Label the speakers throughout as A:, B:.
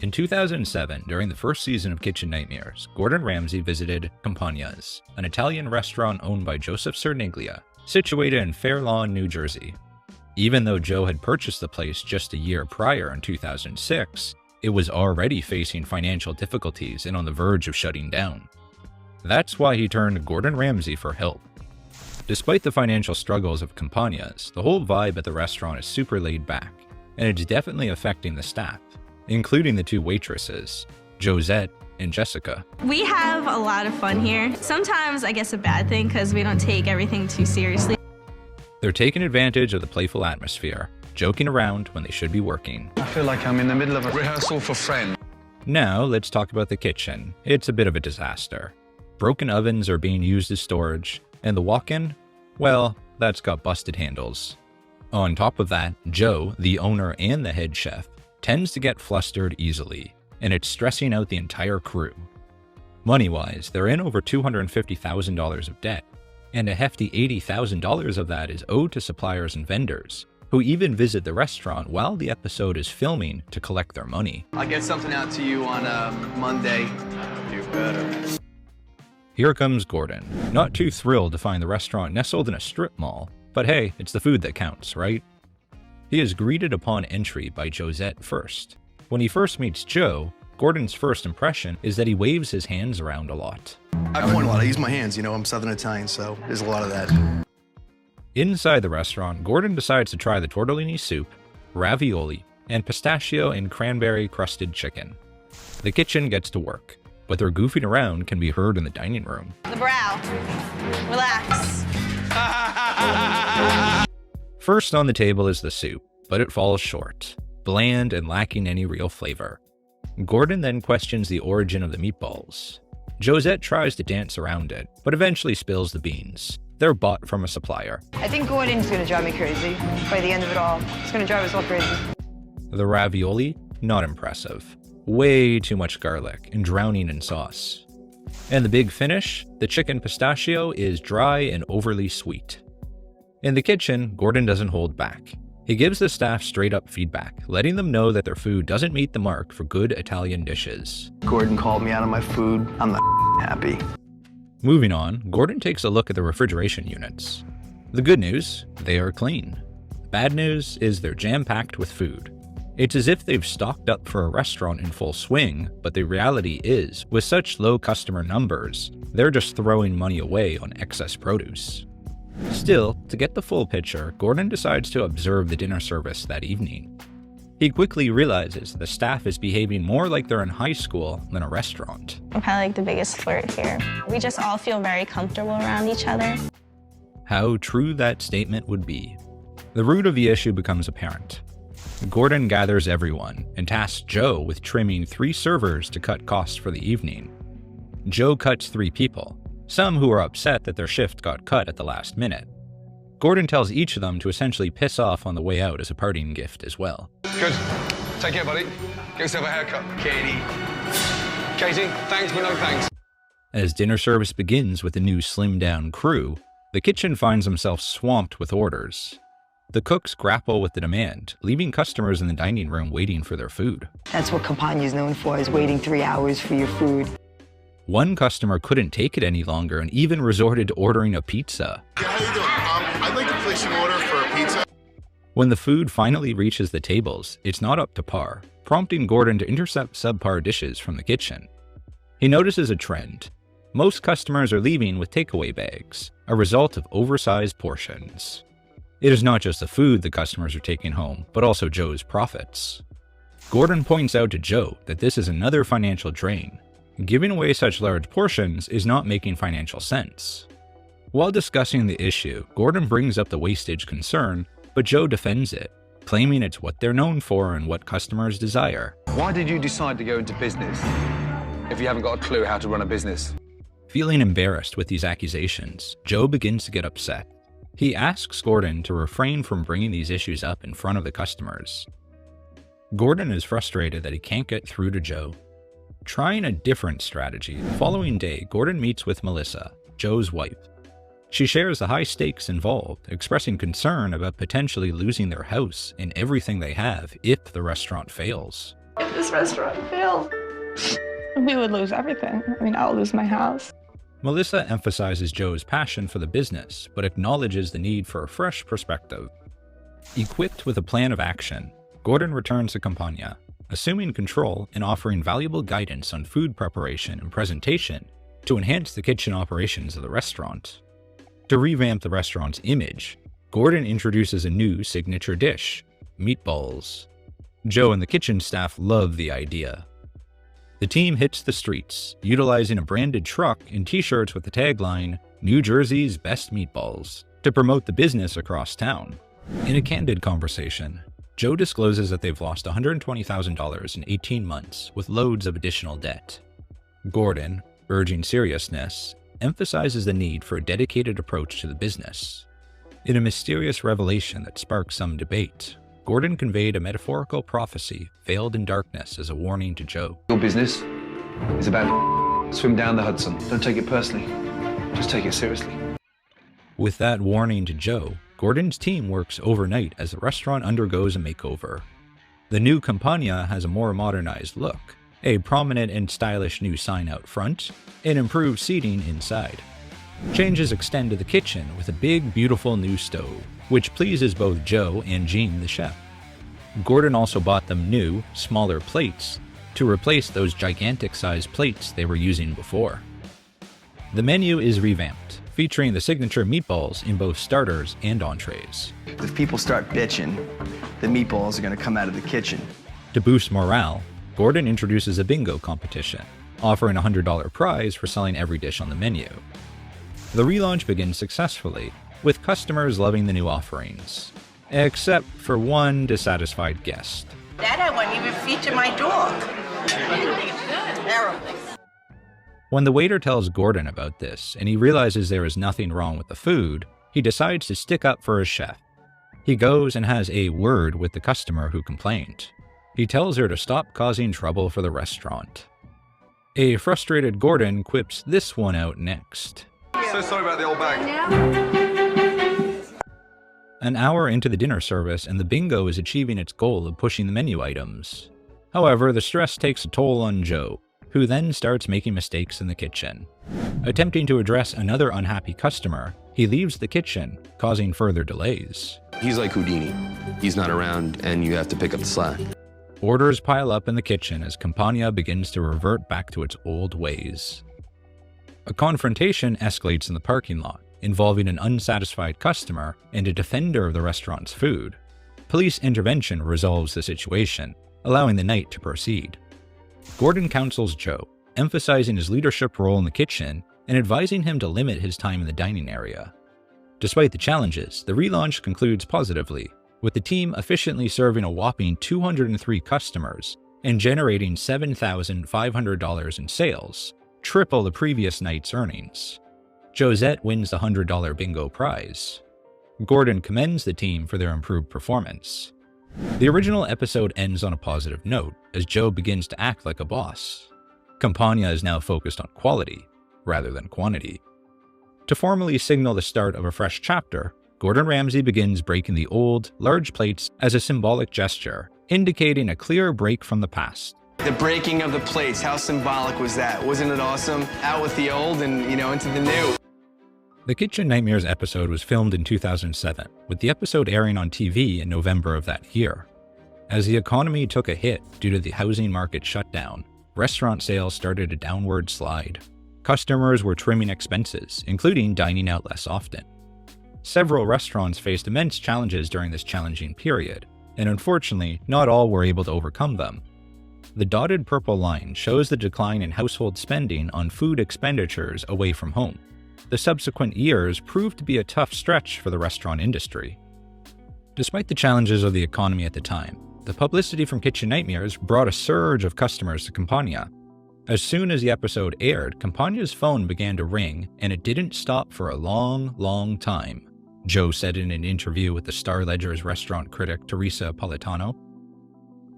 A: In 2007, during the first season of Kitchen Nightmares, Gordon Ramsay visited Campania's, an Italian restaurant owned by Joseph Cerniglia, situated in Fair Lawn, New Jersey. Even though Joe had purchased the place just a year prior in 2006, it was already facing financial difficulties and on the verge of shutting down. That's why he turned to Gordon Ramsay for help. Despite the financial struggles of Campania's, the whole vibe at the restaurant is super laid back, and it's definitely affecting the staff, including the two waitresses, Josette and Jessica.
B: We have a lot of fun here. Sometimes I guess a bad thing because we don't take everything too seriously.
A: They're taking advantage of the playful atmosphere, joking around when they should be working.
C: I feel like I'm in the middle of a rehearsal for Friends.
A: Now let's talk about the kitchen. It's a bit of a disaster. Broken ovens are being used as storage, and the walk-in, well, that's got busted handles. On top of that, Joe, the owner and the head chef, tends to get flustered easily, and it's stressing out the entire crew. Money-wise, they're in over $250,000 of debt, and a hefty $80,000 of that is owed to suppliers and vendors, who even visit the restaurant while the episode is filming to collect their money.
D: I'll get something out to you on Monday. You better.
A: Here comes Gordon, not too thrilled to find the restaurant nestled in a strip mall, but hey, it's the food that counts, right? He is greeted upon entry by Josette first. When he first meets Joe, Gordon's first impression is that he waves his hands around a lot.
E: I point a lot, I use my hands, I'm Southern Italian, so there's a lot of that.
A: Inside the restaurant, Gordon decides to try the tortellini soup, ravioli, and pistachio and cranberry crusted chicken. The kitchen gets to work, but their goofing around can be heard in the dining room.
B: The brow. Relax.
A: First on the table is the soup, but it falls short, bland and lacking any real flavor. Gordon then questions the origin of the meatballs. Josette tries to dance around it, but eventually spills the beans. They're bought from a supplier.
F: I think Gordon's gonna drive me crazy. By the end of it all, it's gonna drive us all crazy.
A: The ravioli, not impressive. Way too much garlic and drowning in sauce. And the big finish, the chicken pistachio, is dry and overly sweet. In the kitchen, Gordon doesn't hold back. He gives the staff straight up feedback, letting them know that their food doesn't meet the mark for good Italian dishes.
E: Gordon called me out on my food. I'm not happy.
A: Moving on, Gordon takes a look at the refrigeration units. The good news, they are clean. Bad news is they're jam-packed with food. It's as if they've stocked up for a restaurant in full swing, but the reality is, with such low customer numbers, they're just throwing money away on excess produce. Still, to get the full picture, Gordon decides to observe the dinner service that evening. He quickly realizes the staff is behaving more like they're in high school than a restaurant.
B: I'm kind of like the biggest flirt here. We just all feel very comfortable around each other.
A: How true that statement would be. The root of the issue becomes apparent. Gordon gathers everyone and tasks Joe with trimming 3 servers to cut costs for the evening. Joe cuts 3 people, some who are upset that their shift got cut at the last minute. Gordon tells each of them to essentially piss off on the way out as a parting gift as well.
C: Good. Take care, buddy. Get yourself a haircut. Katie, thanks, but no thanks.
A: As dinner service begins with the new slimmed-down crew, the kitchen finds themselves swamped with orders. The cooks grapple with the demand, leaving customers in the dining room waiting for their food.
F: That's what Campania is known for, is waiting 3 hours for your food.
A: One customer couldn't take it any longer and even resorted to ordering a pizza.
G: Yeah, how you doing? I'd like to place an order for a pizza.
A: When the food finally reaches the tables, it's not up to par, prompting Gordon to intercept subpar dishes from the kitchen. He notices a trend. Most customers are leaving with takeaway bags, a result of oversized portions. It is not just the food the customers are taking home, but also Joe's profits. Gordon points out to Joe that this is another financial drain. Giving away such large portions is not making financial sense. While discussing the issue, Gordon brings up the wastage concern, but Joe defends it, claiming it's what they're known for and what customers desire.
C: Why did you decide to go into business if you haven't got a clue how to run a business?
A: Feeling embarrassed with these accusations, Joe begins to get upset. He asks Gordon to refrain from bringing these issues up in front of the customers. Gordon is frustrated that he can't get through to Joe. Trying a different strategy, the following day, Gordon meets with Melissa, Joe's wife. She shares the high stakes involved, expressing concern about potentially losing their house and everything they have if the restaurant fails.
F: If this restaurant fails, we would lose everything. I mean, I'll lose my house.
A: Melissa emphasizes Joe's passion for the business, but acknowledges the need for a fresh perspective. Equipped with a plan of action, Gordon returns to Campania, assuming control and offering valuable guidance on food preparation and presentation to enhance the kitchen operations of the restaurant. To revamp the restaurant's image, Gordon introduces a new signature dish, meatballs. Joe and the kitchen staff love the idea. The team hits the streets, utilizing a branded truck and t-shirts with the tagline, "New Jersey's Best Meatballs," to promote the business across town. In a candid conversation, Joe discloses that they've lost $120,000 in 18 months with loads of additional debt. Gordon, urging seriousness, emphasizes the need for a dedicated approach to the business. In a mysterious revelation that sparks some debate, Gordon conveyed a metaphorical prophecy veiled in darkness as a warning to Joe.
D: Your business is about to swim down the Hudson. Don't take it personally. Just take it seriously.
A: With that warning to Joe, Gordon's team works overnight as the restaurant undergoes a makeover. The new Campania has a more modernized look, a prominent and stylish new sign out front, and improved seating inside. Changes extend to the kitchen with a big, beautiful new stove, which pleases both Joe and Jean, the chef. Gordon also bought them new, smaller plates to replace those gigantic-sized plates they were using before. The menu is revamped, featuring the signature meatballs in both starters and entrees.
E: If people start bitching, the meatballs are going to come out of the kitchen.
A: To boost morale, Gordon introduces a bingo competition, offering a $100 prize for selling every dish on the menu. The relaunch begins successfully, with customers loving the new offerings, except for one dissatisfied guest.
H: Dad, I wouldn't even feature my dog. Terrible.
A: When the waiter tells Gordon about this and he realizes there is nothing wrong with the food, he decides to stick up for his chef. He goes and has a word with the customer who complained. He tells her to stop causing trouble for the restaurant. A frustrated Gordon quips this one out next.
C: So sorry about the old bag.
A: An hour into the dinner service and the bingo is achieving its goal of pushing the menu items. However, the stress takes a toll on Joe, who then starts making mistakes in the kitchen. Attempting to address another unhappy customer, he leaves the kitchen, causing further delays.
I: He's like Houdini. He's not around and you have to pick up the slack.
A: Orders pile up in the kitchen as Campania begins to revert back to its old ways. A confrontation escalates in the parking lot, involving an unsatisfied customer and a defender of the restaurant's food. Police intervention resolves the situation, allowing the night to proceed. Gordon counsels Joe, emphasizing his leadership role in the kitchen and advising him to limit his time in the dining area. Despite the challenges, the relaunch concludes positively, with the team efficiently serving a whopping 203 customers and generating $7,500 in sales, triple the previous night's earnings. Josette wins the $100 bingo prize. Gordon commends the team for their improved performance. The original episode ends on a positive note as Joe begins to act like a boss. Campania is now focused on quality rather than quantity. To formally signal the start of a fresh chapter, Gordon Ramsay begins breaking the old, large plates as a symbolic gesture, indicating a clear break from the past.
E: The breaking of the plates, how symbolic was that? Wasn't it awesome? Out with the old and, into the new.
A: The Kitchen Nightmares episode was filmed in 2007, with the episode airing on TV in November of that year. As the economy took a hit due to the housing market shutdown, restaurant sales started a downward slide. Customers were trimming expenses, including dining out less often. Several restaurants faced immense challenges during this challenging period, and unfortunately, not all were able to overcome them. The dotted purple line shows the decline in household spending on food expenditures away from home. The subsequent years proved to be a tough stretch for the restaurant industry. Despite the challenges of the economy at the time, the publicity from Kitchen Nightmares brought a surge of customers to Campania. As soon as the episode aired, Campania's phone began to ring, and it didn't stop for a long, long time, Joe said in an interview with the Star Ledger's restaurant critic Teresa Politano.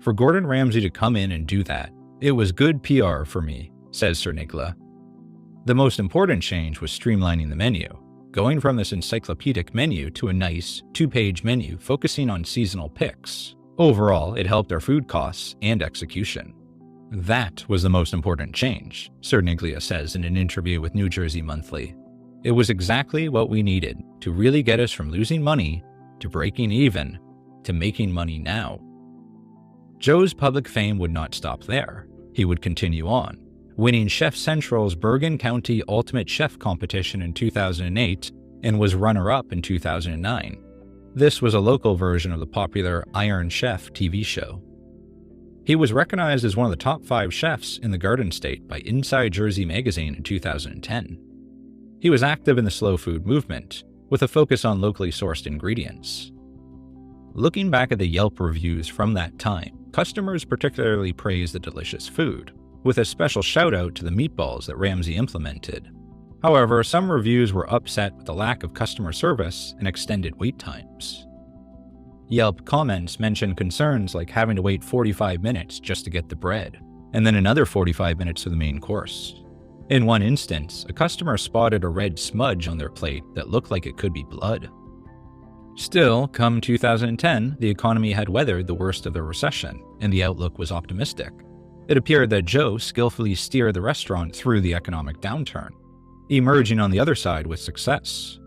A: For Gordon Ramsay to come in and do that, it was good PR for me, says Cerniglia. The most important change was streamlining the menu, going from this encyclopedic menu to a nice, two-page menu focusing on seasonal picks, Overall, it helped our food costs and execution. That was the most important change, Cerniglia says in an interview with New Jersey Monthly. It was exactly what we needed to really get us from losing money to breaking even to making money now. Joe's public fame would not stop there. He would continue on, winning Chef Central's Bergen County Ultimate Chef competition in 2008 and was runner-up in 2009. This was a local version of the popular Iron Chef TV show. He was recognized as one of the top 5 chefs in the Garden State by Inside Jersey magazine in 2010. He was active in the slow food movement, with a focus on locally sourced ingredients. Looking back at the Yelp reviews from that time, customers particularly praised the delicious food, with a special shout-out to the meatballs that Ramsay implemented. However, some reviews were upset with the lack of customer service and extended wait times. Yelp comments mentioned concerns like having to wait 45 minutes just to get the bread, and then another 45 minutes for the main course. In one instance, a customer spotted a red smudge on their plate that looked like it could be blood. Still, come 2010, the economy had weathered the worst of the recession, and the outlook was optimistic. It appeared that Joe skillfully steered the restaurant through the economic downturn, emerging on the other side with success.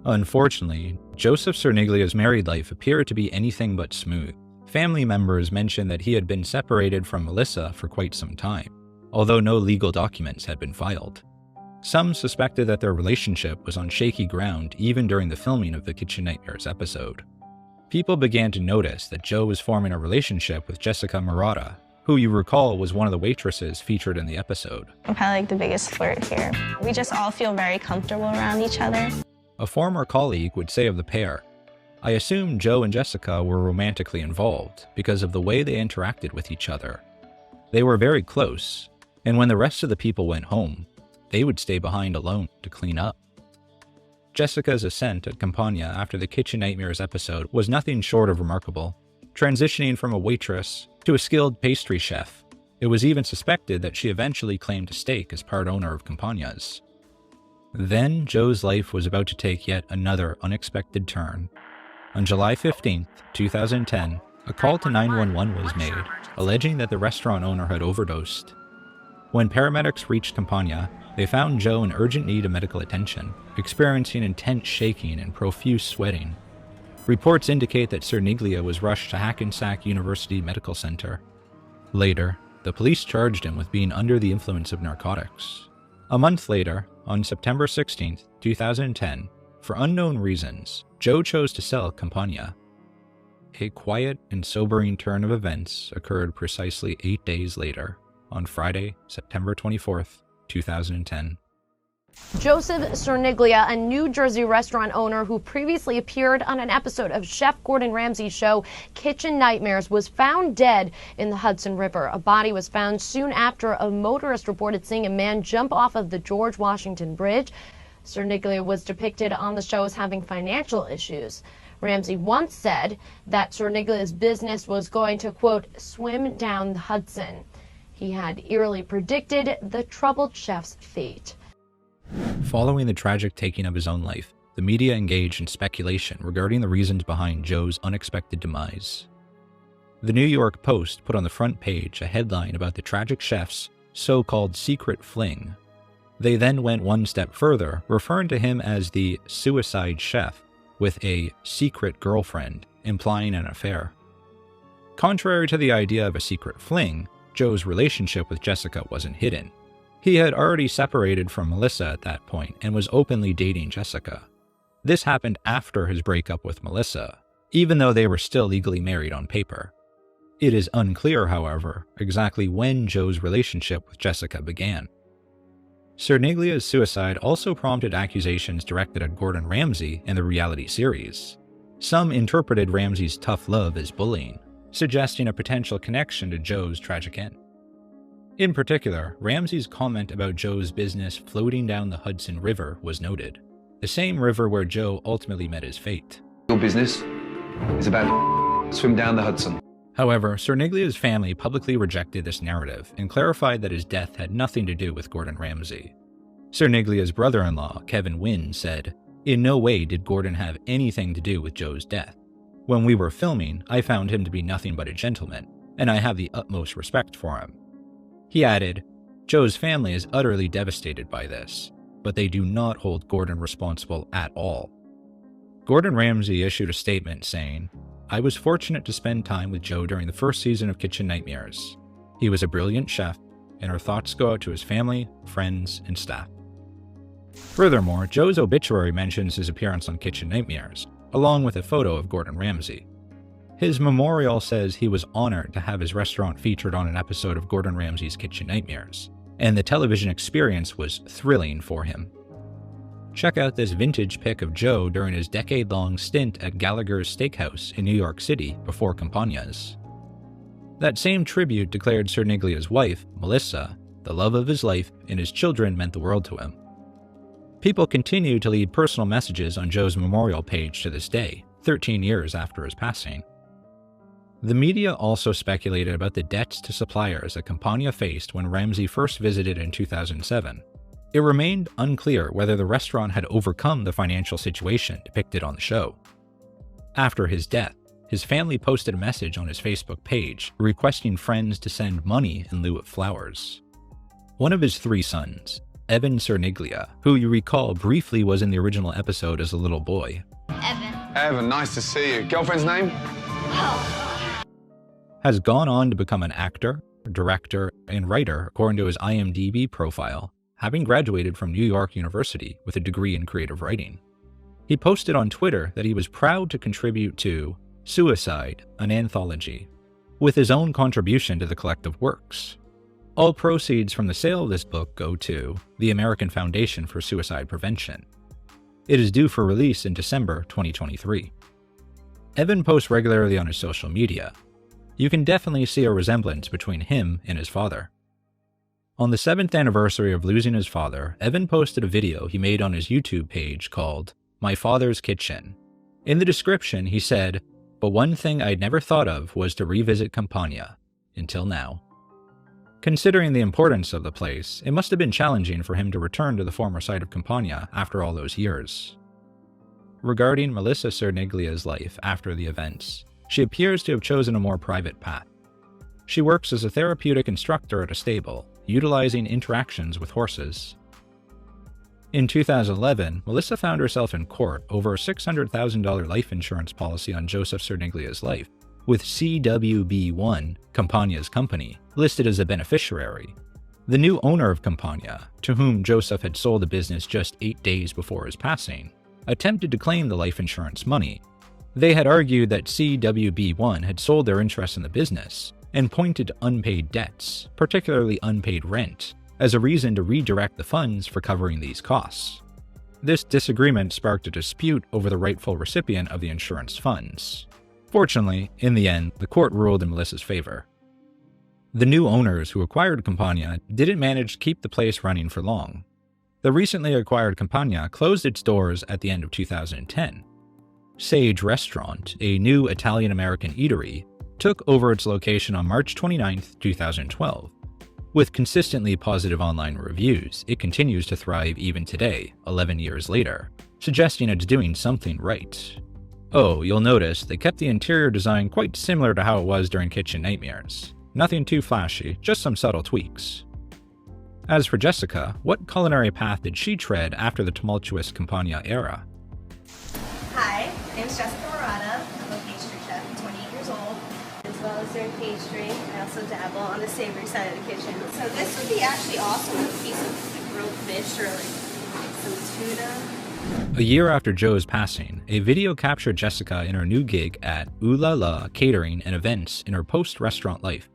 A: Unfortunately, Joseph Cerniglia's married life appeared to be anything but smooth. Family members mentioned that he had been separated from Melissa for quite some time, although no legal documents had been filed. Some suspected that their relationship was on shaky ground even during the filming of the Kitchen Nightmares episode. People began to notice that Joe was forming a relationship with Jessica Murata, who you recall was one of the waitresses featured in the episode.
B: I'm probably like the biggest flirt here. We just all feel very comfortable around each other.
A: A former colleague would say of the pair, "I assume Joe and Jessica were romantically involved because of the way they interacted with each other. They were very close, and when the rest of the people went home, they would stay behind alone to clean up." Jessica's ascent at Campania after the Kitchen Nightmares episode was nothing short of remarkable, transitioning from a waitress to a skilled pastry chef. It was even suspected that she eventually claimed a stake as part owner of Campania's. Then Joe's life was about to take yet another unexpected turn. On July 15, 2010, a call to 911 was made, alleging that the restaurant owner had overdosed. When paramedics reached Campania, they found Joe in urgent need of medical attention, experiencing intense shaking and profuse sweating. Reports indicate that Cerniglia was rushed to Hackensack University Medical Center. Later, the police charged him with being under the influence of narcotics. A month later, on September 16, 2010, for unknown reasons, Joe chose to sell Campania. A quiet and sobering turn of events occurred precisely 8 days later, on Friday, September 24th, 2010.
J: Joseph Cerniglia, a New Jersey restaurant owner who previously appeared on an episode of Chef Gordon Ramsay's show Kitchen Nightmares, was found dead in the Hudson River. A body was found soon after a motorist reported seeing a man jump off of the George Washington Bridge. Cerniglia was depicted on the show as having financial issues. Ramsay once said that Cerniglia's business was going to, quote, swim down the Hudson. He had eerily predicted the troubled chef's fate.
A: Following the tragic taking of his own life, the media engaged in speculation regarding the reasons behind Joe's unexpected demise. The New York Post put on the front page a headline about the tragic chef's so-called secret fling. They then went one step further, referring to him as the suicide chef with a secret girlfriend, implying an affair. Contrary to the idea of a secret fling, Joe's relationship with Jessica wasn't hidden. He had already separated from Melissa at that point and was openly dating Jessica. This happened after his breakup with Melissa, even though they were still legally married on paper. It is unclear, however, exactly when Joe's relationship with Jessica began. Cerniglia's suicide also prompted accusations directed at Gordon Ramsay in the reality series. Some interpreted Ramsay's tough love as bullying, suggesting a potential connection to Joe's tragic end. In particular, Ramsay's comment about Joe's business floating down the Hudson River was noted, the same river where Joe ultimately met his fate.
D: Your business is about to swim down the Hudson.
A: However, Cerniglia's family publicly rejected this narrative and clarified that his death had nothing to do with Gordon Ramsay. Cerniglia's brother-in-law, Kevin Wynn, said, "In no way did Gordon have anything to do with Joe's death. When we were filming, I found him to be nothing but a gentleman, and I have the utmost respect for him. He added, Joe's family is utterly devastated by this, but they do not hold Gordon responsible at all. Gordon Ramsay issued a statement saying, I was fortunate to spend time with Joe during the first season of Kitchen Nightmares. He was a brilliant chef, and our thoughts go out to his family, friends, and staff. Furthermore, Joe's obituary mentions his appearance on Kitchen Nightmares, along with a photo of Gordon Ramsay. His memorial says he was honored to have his restaurant featured on an episode of Gordon Ramsay's Kitchen Nightmares, and the television experience was thrilling for him. Check out this vintage pic of Joe during his decade-long stint at Gallagher's Steakhouse in New York City before Campania's. That same tribute declared Cerniglia's wife, Melissa, the love of his life, and his children meant the world to him. People continue to leave personal messages on Joe's memorial page to this day, 13 years after his passing. The media also speculated about the debts to suppliers that Campania faced when Ramsay first visited in 2007. It remained unclear whether the restaurant had overcome the financial situation depicted on the show. After his death, his family posted a message on his Facebook page requesting friends to send money in lieu of flowers. One of his 3 sons, Evan Cerniglia, who you recall briefly was in the original episode as a little boy.
C: Evan, nice to see you. Girlfriend's name?
A: Has gone on to become an actor, director, and writer according to his IMDb profile, having graduated from New York University with a degree in creative writing. He posted on Twitter that he was proud to contribute to Suicide, an anthology, with his own contribution to the collective works. All proceeds from the sale of this book go to the American Foundation for Suicide Prevention. It is due for release in December 2023. Evan posts regularly on his social media. You can definitely see a resemblance between him and his father. On the 7th anniversary of losing his father, Evan posted a video he made on his YouTube page called My Father's Kitchen. In the description, he said, "But one thing I'd never thought of was to revisit Campania, until now." Considering the importance of the place, it must have been challenging for him to return to the former site of Campania after all those years. Regarding Melissa Cerniglia's life after the events, she appears to have chosen a more private path. She works as a therapeutic instructor at a stable, utilizing interactions with horses. In 2011, Melissa found herself in court over a $600,000 life insurance policy on Joseph Cerniglia's life, with CWB1, Campania's company, listed as a beneficiary. The new owner of Campania, to whom Joseph had sold the business just 8 days before his passing, attempted to claim the life insurance money. They had argued that CWB1 had sold their interest in the business and pointed to unpaid debts, particularly unpaid rent, as a reason to redirect the funds for covering these costs. This disagreement sparked a dispute over the rightful recipient of the insurance funds. Fortunately, in the end, the court ruled in Melissa's favor. The new owners who acquired Campania didn't manage to keep the place running for long. The recently acquired Campania closed its doors at the end of 2010. Sage Restaurant, a new Italian-American eatery, took over its location on March 29, 2012. With consistently positive online reviews, it continues to thrive even today, 11 years later, suggesting it's doing something right. Oh, you'll notice they kept the interior design quite similar to how it was during Kitchen Nightmares. Nothing too flashy, just some subtle tweaks. As for Jessica, what culinary path did she tread after the tumultuous Campania era?
K: Hi, my name is Jessica. I'm a pastry chef. I'm 28 years old. As well as doing pastry, I also dabble on the savory side of the kitchen. So this would be actually awesome, a piece of grilled fish or like some tuna.
A: A year after Joe's passing, a video captured Jessica in her new gig at Ooh La La Catering and Events in her post-restaurant life.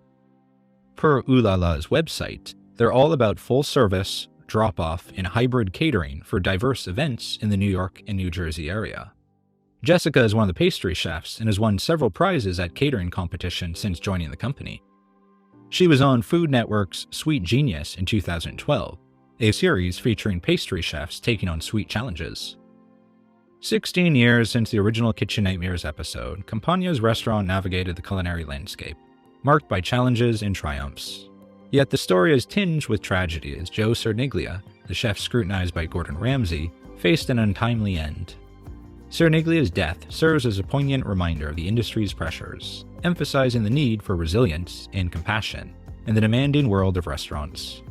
A: Per Ooh La La's website, they're all about full-service, drop-off, and hybrid catering for diverse events in the New York and New Jersey area. Jessica is one of the pastry chefs and has won several prizes at catering competitions since joining the company. She was on Food Network's Sweet Genius in 2012, a series featuring pastry chefs taking on sweet challenges. 16 years since the original Kitchen Nightmares episode, Campania's restaurant navigated the culinary landscape, marked by challenges and triumphs. Yet the story is tinged with tragedy as Joe Cerniglia, the chef scrutinized by Gordon Ramsay, faced an untimely end. Cerniglia's death serves as a poignant reminder of the industry's pressures, emphasizing the need for resilience and compassion in the demanding world of restaurants.